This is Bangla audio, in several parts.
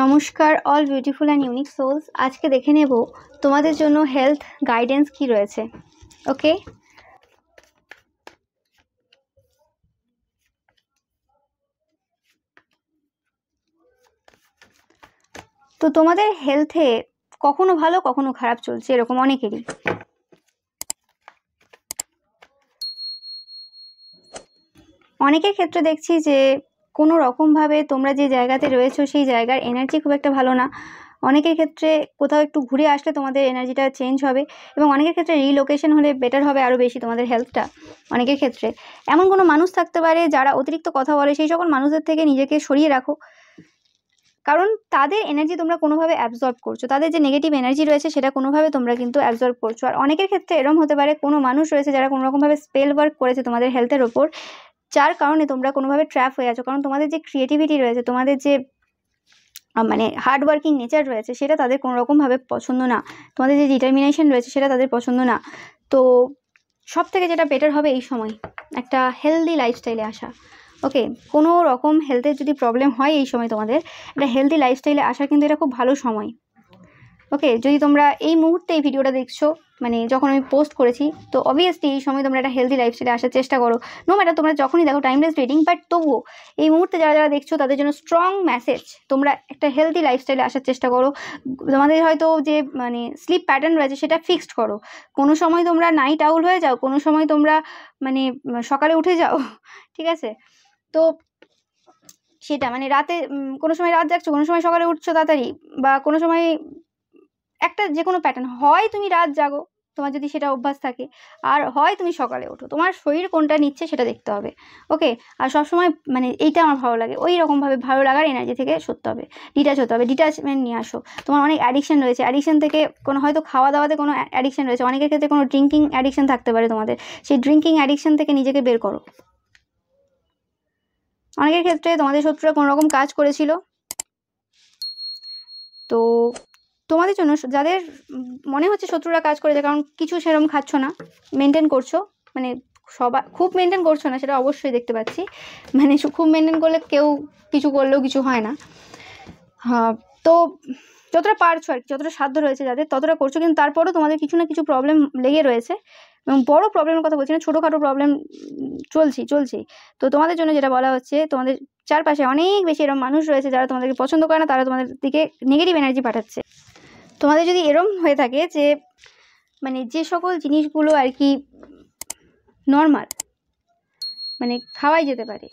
নমস্কার all beautiful and unique souls. আজকে দেখে নেব তোমাদের জন্য হেলথ গাইডেন্স কি রয়েছে। ওকে, তো তোমাদের হেলথে কখনো ভালো কখনো খারাপ চলছে, এরকম অনেকেরই। অনেকের ক্ষেত্রে দেখছি যে কোনো রকমভাবে তোমরা যে জায়গাতে রয়েছো সেই জায়গার এনার্জি খুব একটা ভালো না। অনেকের ক্ষেত্রে কোথাও একটু ঘুরে আসলে তোমাদের এনার্জিটা চেঞ্জ হবে, এবং অনেকের ক্ষেত্রে রিলোকেশন হলে বেটার হবে আরও বেশি তোমাদের হেলথটা। অনেকের ক্ষেত্রে এমন কোনো মানুষ থাকতে পারে যারা অতিরিক্ত কথা বলে, সেই সকল মানুষদের থেকে নিজেকে সরিয়ে রাখো, কারণ তাদের এনার্জি তোমরা কোনোভাবে অ্যাবজর্ব করছো, তাদের যে নেগেটিভ এনার্জি রয়েছে সেটা কোনোভাবে তোমরা কিন্তু অ্যাবজর্ব করছো। আর অনেকের ক্ষেত্রে এরকম হতে পারে কোনো মানুষ রয়েছে যারা কোনো রকমভাবে স্পেল ওয়ার্ক করেছে তোমাদের হেলথের ওপর, যার কারণে তোমরা কোনোভাবে ট্র্যাপ হয়ে আছো। কারণ তোমাদের যে ক্রিয়েটিভিটি রয়েছে, তোমাদের যে মানে হার্ড ওয়ার্কিং নেচার রয়েছে, সেটা তাদের কোনো রকমভাবে পছন্দ না। তোমাদের যে ডিটারমিনেশন রয়েছে সেটা তাদের পছন্দ না। তো সব থেকে যেটা বেটার হবে এই সময় একটা হেলদি লাইফস্টাইলে আসা। ওকে, কোনো রকম হেলথের যদি প্রবলেম হয় এই সময় তোমাদের একটা হেলদি লাইফস্টাইলে আসা কিন্তু এটা খুব ভালো সময়। ওকে, যদি তোমরা এই মুহূর্তে এই ভিডিওটা দেখছো, মানে যখন আমি পোস্ট করেছি, তো অবভিয়াসলি এই সময় তোমরা একটা হেলদি লাইফস্টাইলে আসার চেষ্টা করো। নো ম্যাটার তোমরা যখনই দেখো টাইমলেস রিডিং, বাট তবুও এই মুহূর্তে যারা যারা দেখছো তাদের জন্য স্ট্রং মেসেজ, তোমরা একটা হেলদি লাইফস্টাইলে আসার চেষ্টা করো। তোমাদের হয়তো যে মানে স্লিপ প্যাটার্ন রয়েছে সেটা ফিক্সড করো। কোনো সময় তোমরা নাইট আউল হয়ে যাও, কোনো সময় তোমরা মানে সকালে উঠে যাও, ঠিক আছে? তো সেটা মানে রাতে কোনো সময় রাত জাগছো, কোনো সময় সকালে উঠছো তাড়াতাড়ি, বা কোনো সময় একটা যে কোনো প্যাটার্ন, হয় তুমি রাত জাগো তোমার যদি সেটা অভ্যাস থাকে, আর হয় তুমি সকালে ওঠো, তোমার শরীর কোনটা নিচ্ছে সেটা দেখতে হবে। ওকে, আর সবসময় মানে এইটা আমার ভালো লাগে, ওই রকমভাবে ভালো লাগার এনার্জি থেকে সরতে হবে, ডিটাচ হতে হবে, ডিটাচমেন্ট নিয়ে আসো। তোমার অনেক অ্যাডিকশন রয়েছে, অ্যাডিকশন থেকে কোনো হয়তো খাওয়া দাওয়াতে কোনো অ্যাডিকশন রয়েছে, অনেকের ক্ষেত্রে কোনো ড্রিঙ্কিং অ্যাডিকশন থাকতে পারে তোমাদের, সেই ড্রিঙ্কিং অ্যাডিকশন থেকে নিজেকে বের করো। অনেকের ক্ষেত্রে তোমাদের শত্রুরা কোনো রকম কাজ করেছিল, তো তোমাদের জন্য যাদের মনে হচ্ছে শত্রুরা কাজ করেছে, কারণ কিছু সেরকম খাচ্ছ না, মেনটেন করছো, মানে সবাই খুব মেনটেন করছো না সেটা অবশ্যই দেখতে পাচ্ছি, মানে খুব মেনটেন করলে কেউ কিছু করলেও কিছু হয় না। হ্যাঁ, তো যতটা পারছো আর কি, যতটা সাধ্য রয়েছে যাদের ততটা করছো, কিন্তু তারপরেও তোমাদের কিছু না কিছু প্রবলেম লেগে রয়েছে, এবং বড় প্রবলেমের কথা বলছি না, ছোটোখাটো প্রবলেম চলছি। তো তোমাদের জন্য যেটা বলা হচ্ছে, তোমাদের চারপাশে অনেক বেশি এরকম মানুষ রয়েছে যারা তোমাদেরকে পছন্দ করে না, তারা তোমাদের দিকে নেগেটিভ এনার্জি পাঠাচ্ছে। তোমাদের যদি এরম হয়ে থাকে যে মানে যে সকল জিনিসগুলো আর কি নর্মাল, মানে খাওয়াই যেতে পারে,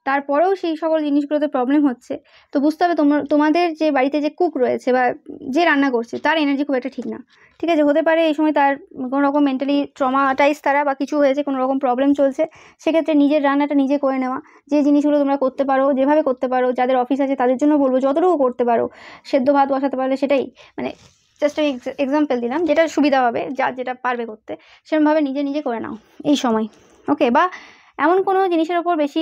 তারপরেও সেই সকল জিনিসগুলোতে প্রবলেম হচ্ছে, তো বুঝতে হবে তোমাদের যে বাড়িতে যে কুক রয়েছে বা যে রান্না করছে তার এনার্জি খুব একটা ঠিক না। ঠিক আছে, হতে পারে এই সময় তার কোনো রকম মেন্টালি ট্রমাটাইজ তারা, বা কিছু হয়েছে, কোনো রকম প্রবলেম চলছে, সেক্ষেত্রে নিজের রান্নাটা নিজে করে নেওয়া, যে জিনিসগুলো তোমরা করতে পারো, যেভাবে করতে পারো, যাদের অফিস আছে তাদের জন্য বলবো যতটুকু করতে পারো, সেদ্ধ ভাত বসাতে পারলে সেটাই, মানে জাস্ট আমি এক্সাম্পল দিলাম, যেটা সুবিধা হবে, যার যেটা পারবে করতে সেরকমভাবে নিজে নিজে করে নাও এই সময়। ওকে, বা এমন কোনো জিনিসের ওপর বেশি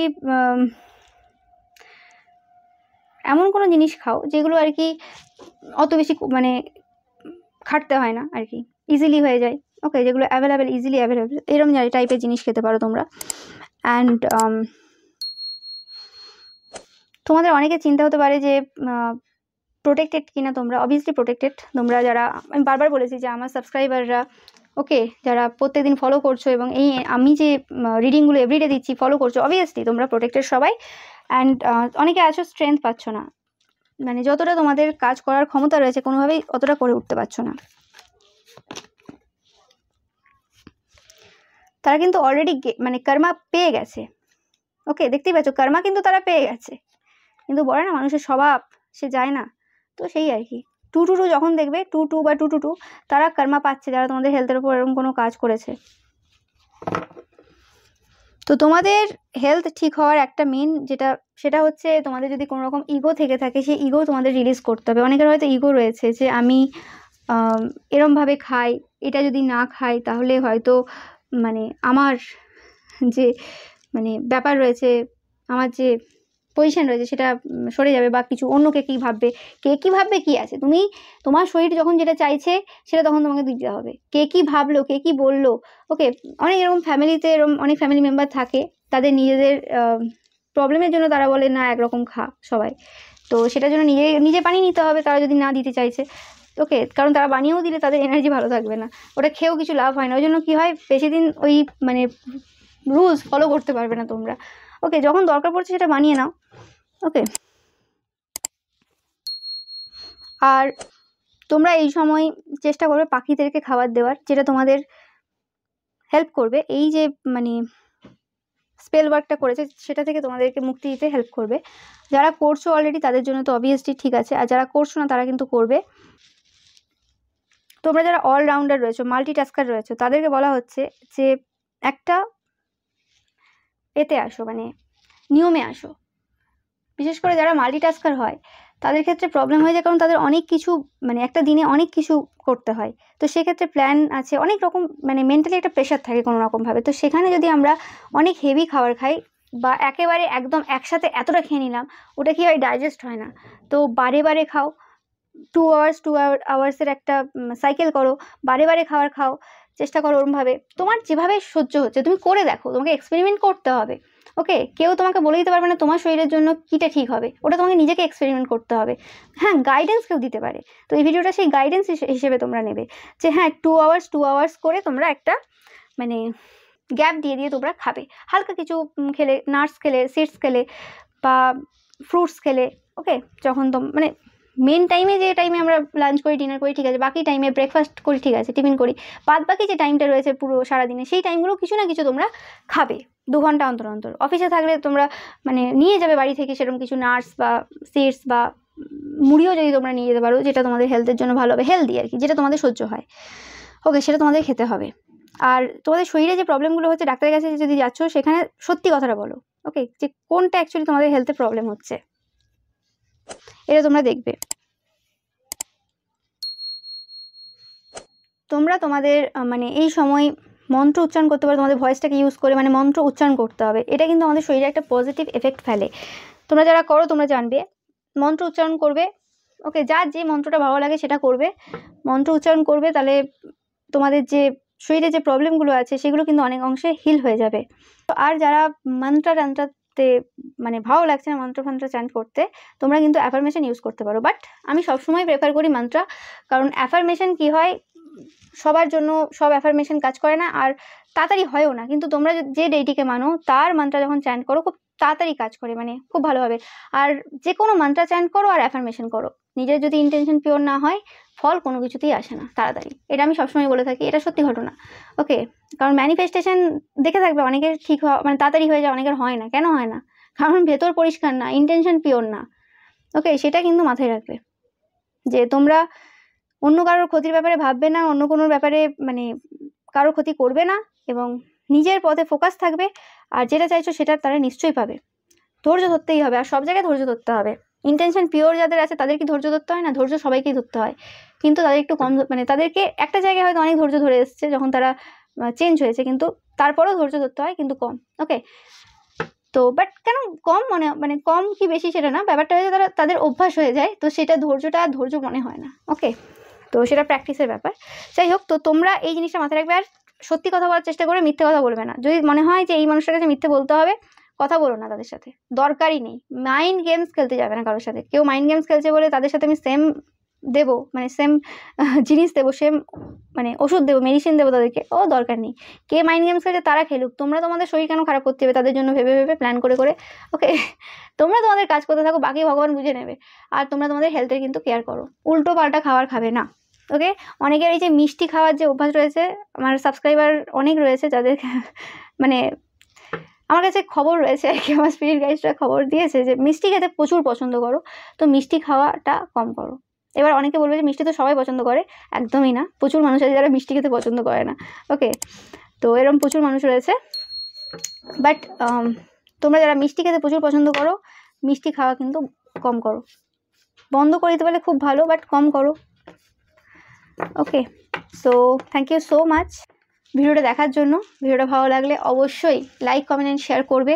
এমন কোনো জিনিস খাও যেগুলো আর কি অত বেশি মানে খাটতে হয় না আর কি, ইজিলি হয়ে যায়। ওকে, যেগুলো অ্যাভেলেবেল, ইজিলি অ্যাভেলেবেল, এরকম টাইপের জিনিস খেতে পারো তোমরা। অ্যান্ড তোমাদের অনেকের চিন্তা হতে পারে যে প্রোটেক্টেড কিনা তোমরা। অবভিয়াসলি প্রোটেক্টেড তোমরা, যারা আমি বারবার বলেছি যে আমার সাবস্ক্রাইবাররা, ওকে, যারা প্রত্যেকদিন ফলো করছো এবং এই আমি যে রিডিংগুলো এভরিডে দিচ্ছি ফলো করছো, অবভিয়াসলি তোমরা প্রোটেক্টেড সবাই। অ্যান্ড অনেকে আছো স্ট্রেংথ পাচ্ছ না, মানে যতটা তোমাদের কাজ করার ক্ষমতা রয়েছে কোনোভাবেই অতটা করে উঠতে পারছো না। তারা কিন্তু অলরেডি মানে কর্মা পেয়ে গেছে। ওকে, দেখতেই পাচ্ছ কর্মা কিন্তু তারা পেয়ে গেছে, কিন্তু বলে না মানুষের স্বভাব সে যায় না, তো সেই আর কি। 222 যখন দেখবে 22 বা 222, তারা কর্মা পাচ্ছে যারা তোমাদের হেলথের উপর এরকম কোনো কাজ করেছে। তো তোমাদের হেলথ ঠিক হওয়ার একটা মেন যেটা, সেটা হচ্ছে তোমাদের যদি কোনো রকম ইগো থেকে থাকে, সেই ইগো তোমাদের রিলিজ করতে হবে। অনেকের হয়তো ইগো রয়েছে যে আমি এরমভাবে খাই, এটা যদি না খাই তাহলে হয়তো মানে আমার যে মানে ব্যাপার রয়েছে, আমার যে পজিশন রয়েছে সেটা সরে যাবে, বা কিছু অন্যকে কী ভাববে, কে কী ভাববে কী আছে, তুমি তোমার শরীর যখন যেটা চাইছে সেটা তখন তোমাকে দিতে হবে, কে কী ভাবলো, কে কী বললো। ওকে, অনেক এরকম ফ্যামিলিতে এরকম অনেক ফ্যামিলি মেম্বার থাকে, তাদের নিজেদের প্রবলেমের জন্য তারা বলে না একরকম খা সবাই, তো সেটার জন্য নিজে বানিয়ে নিতে হবে তারা যদি না দিতে চাইছে। ওকে, কারণ তারা বানিয়েও দিলে তাদের এনার্জি ভালো থাকবে না, ওটা খেয়েও কিছু লাভ হয় না। ওই জন্য কী হয়, বেশি দিন ওই মানে রুলস ফলো করতে পারবে না তোমরা। ওকে, যখন দরকার পড়ছে সেটা বানিয়ে নাও। ওকে, আর তোমরা এই সময় চেষ্টা করবে পাখিদেরকে খাবার দেওয়ার, যেটা তোমাদের হেল্প করবে এই যে মানে স্পেল ওয়ার্কটা করেছে সেটা থেকে তোমাদেরকে মুক্তি দিতে হেল্প করবে। যারা করছো অলরেডি তাদের জন্য তো অবভিয়াসলি ঠিক আছে, আর যারা করছো না তারা কিন্তু করবে। তোমরা যারা অলরাউন্ডার রয়েছো, মাল্টিটাস্কার রয়েছো, তাদেরকে বলা হচ্ছে যে একটা এতে আসো, মানে নিয়মে আসো। বিশেষ করে যারা মাল্টিটাস্কার হয় তাদের ক্ষেত্রে প্রবলেম হয়ে যায়, কারণ তাদের অনেক কিছু মানে একটা দিনে অনেক কিছু করতে হয়। তো সেক্ষেত্রে প্ল্যান আছে, অনেক রকম মানে মেন্টালি একটা প্রেশার থাকে কোনো রকমভাবে। তো সেখানে যদি আমরা অনেক হেভি খাবার খাই বা একেবারে একদম একসাথে এতটা খেয়ে নিলাম, ওটা কি হয়, ডাইজেস্ট হয় না। তো বারে বারে খাও, 2 আওয়ার্সের একটা সাইকেল করো, বারে বারে খাবার খাও, চেষ্টা করো ওরমভাবে তোমার যেভাবে সহ্য হচ্ছে তুমি করে দেখো। তোমাকে এক্সপেরিমেন্ট করতে হবে। ওকে, কেউ তোমাকে বলে দিতে পারবে না তোমার শরীরের জন্য কীটা ঠিক হবে, ওটা তোমাকে নিজেকে এক্সপেরিমেন্ট করতে হবে। হ্যাঁ, গাইডেন্স কেউ দিতে পারে, তো এই ভিডিওটা সেই গাইডেন্স হিসেবে তোমরা নেবে যে হ্যাঁ 2 আওয়ার্স করে তোমরা একটা মানে গ্যাপ দিয়ে তোমরা খাবে, হালকা কিছু খেলে, নাটস খেলে, সিডস খেলে বা ফ্রুটস খেলে। ওকে, যখন মানে মেন টাইমে যে টাইমে আমরা লাঞ্চ করি, ডিনার করি, ঠিক আছে, বাকি টাইমে ব্রেকফাস্ট করি, ঠিক আছে, টিফিন করি, বাদ বাকি যে টাইমটা রয়েছে পুরো সারাদিনে সেই টাইমগুলো কিছু না কিছু তোমরা খাবে 2 ঘন্টা অন্তর অন্তর। অফিসে থাকলে তোমরা মানে নিয়ে যাবে বাড়ি থেকে সেরকম কিছু নাটস বা সিডস বা মুড়িও যদি তোমরা নিয়ে যেতে পারো, যেটা তোমাদের হেলথের জন্য ভালো হবে, হেলদি আর কি, যেটা তোমাদের সহ্য হয়। ওকে, সেটা তোমাদের খেতে হবে। আর তোমাদের শরীরে যে প্রবলেমগুলো হচ্ছে, ডাক্তারের কাছে যদি যাচ্ছ সেখানে সত্যি কথাটা বলো। ওকে, যে কোনটা অ্যাকচুয়ালি তোমাদের হেলথে প্রবলেম হচ্ছে এটা তোমরা দেখবে। তোমরা তোমাদের মানে এই সময় মন্ত্র উচ্চারণ করতে পারো, তোমাদের ভয়েসটাকে ইউজ করে মানে মন্ত্র উচ্চারণ করতে হবে। এটা কিন্তু আমাদের শরীরে একটা পজিটিভ এফেক্ট ফেলে। তোমরা যারা করো তোমরা জানবে, মন্ত্র উচ্চারণ করবে। ওকে, যার যে মন্ত্রটা ভালো লাগে সেটা করবে, মন্ত্র উচ্চারণ করবে, তাহলে তোমাদের যে শরীরে যে প্রবলেমগুলো আছে সেগুলো কিন্তু অনেক অংশে হিল হয়ে যাবে। আর যারা মন্ত্রতে মানে ভালো লাগছে না মন্ত্র চ্যান্ট করতে, তোমরা কিন্তু অ্যাফার্মেশন ইউজ করতে পারো। বাট আমি সবসময় প্রেফার করি মন্ত্র, কারণ অ্যাফার্মেশন কি হয়, সবার জন্য সব অ্যাফার্মেশন কাজ করে না আর তাড়াতাড়ি হয়ও না। কিন্তু তোমরা যে ডেইটিকে মানো তার মন্ত্র যখন চ্যান্ট করো খুব তাড়াতাড়ি কাজ করে, মানে খুব ভালোভাবে। আর যে কোনো মন্ত্র চ্যান্ট করো আর অ্যাফার্মেশন করো, নিজের যদি ইন্টেনশন পিওর না হয় ফল কোনো কিছুতেই আসে না তাড়াতাড়ি। এটা আমি সবসময় বলে থাকি, এটা সত্যি ঘটনা। ওকে, কারণ ম্যানিফেস্টেশন দেখে থাকবে অনেকের ঠিক হওয়া মানে তাড়াতাড়ি হয়ে যায়, অনেকের হয় না। কেন হয় না? কারণ ভেতর পরিষ্কার না, ইন্টেনশন পিওর না। ওকে, সেটা কিন্তু মাথায় রাখবে যে তোমরা অন্য কারোর ক্ষতির ব্যাপারে ভাববে না, অন্য কোনো ব্যাপারে মানে কারোর ক্ষতি করবে না, এবং নিজের পথে ফোকাস থাকবে। আর যেটা চাইছো সেটা তারা নিশ্চয়ই পাবে। ধৈর্য ধরতেই হবে, আর সব জায়গায় ধৈর্য ধরতে হবে। ইন্টেনশন পিওর যাদের আছে তাদের কি ধৈর্য ধরতে হয় না? ধৈর্য সবাইকেই ধরতে হয়, কিন্তু তাদের একটু কম, মানে তাদেরকে একটা জায়গায় হয়তো অনেক ধৈর্য ধরে এসছে যখন তারা চেঞ্জ হয়েছে, কিন্তু তারপরেও ধৈর্য ধরতে হয়, কিন্তু কম। ওকে, তো বাট কেন কম মানে কম কি বেশি সেটা না, ব্যাপারটা হয়ে যায় তাদের অভ্যাস হয়ে যায়, তো সেটা ধৈর্যটা ধৈর্য মনে হয় না। ওকে, তো সেটা প্র্যাকটিসের ব্যাপার। যাই হোক, তো তোমরা এই জিনিসটা মাথায় রাখবে, আর সত্যি কথা বলার চেষ্টা করে মিথ্যে কথা বলবে না। যদি মনে হয় যে এই মানুষটার কাছে মিথ্যে বলতে হবে, কথা বলো না তাদের সাথে, দরকারই নেই। মাইন্ড গেমস খেলতে যাবে না কারোর সাথে। কেউ মাইন্ড গেমস খেলছে বলে তাদের সাথে আমি সেম দেবো, মানে সেম জিনিস দেবো, সেম মানে ওষুধ দেবো, মেডিসিন দেবো তাদেরকে, ও দরকার নেই। কে মাইন্ড গেমস খেলছে তারা খেলুক, তোমরা তোমাদের শরীর কেন খারাপ করতে হবে তাদের জন্য ভেবে ভেবে প্ল্যান করে করে। ওকে, তোমরা তোমাদের কাজ করতে থাকো, বাকি ভগবান বুঝে নেবে। আর তোমরা তোমাদের হেলথের কিন্তু কেয়ার করো, উল্টো পাল্টা খাবার খাবে না। ওকে, অনেকের এই যে মিষ্টি খাওয়ার যে অভ্যাস রয়েছে, আমার সাবস্ক্রাইবার অনেক রয়েছে যাদের মানে আমার কাছে খবর রয়েছে আর কি, আমার স্পিরিট গাইডসরা খবর দিয়েছে যে মিষ্টি খেতে প্রচুর পছন্দ করো, তো মিষ্টি খাওয়াটা কম করো। এবার অনেকে বলবে যে মিষ্টি তো সবাই পছন্দ করে, একদমই না। প্রচুর মানুষ আছে যারা মিষ্টি খেতে পছন্দ করে না। ওকে, তো এরকম প্রচুর মানুষ রয়েছে। বাট তোমরা যারা মিষ্টি খেতে প্রচুর পছন্দ করো, মিষ্টি খাওয়া কিন্তু কম করো। বন্ধ করে দিতে পারলে খুব ভালো, বাট কম করো। Okay, so thank you so much ভিডিওটা দেখার জন্য। ভিডিওটা ভালো লাগলে অবশ্যই লাইক, কমেন্ট অ্যান্ড শেয়ার করবে।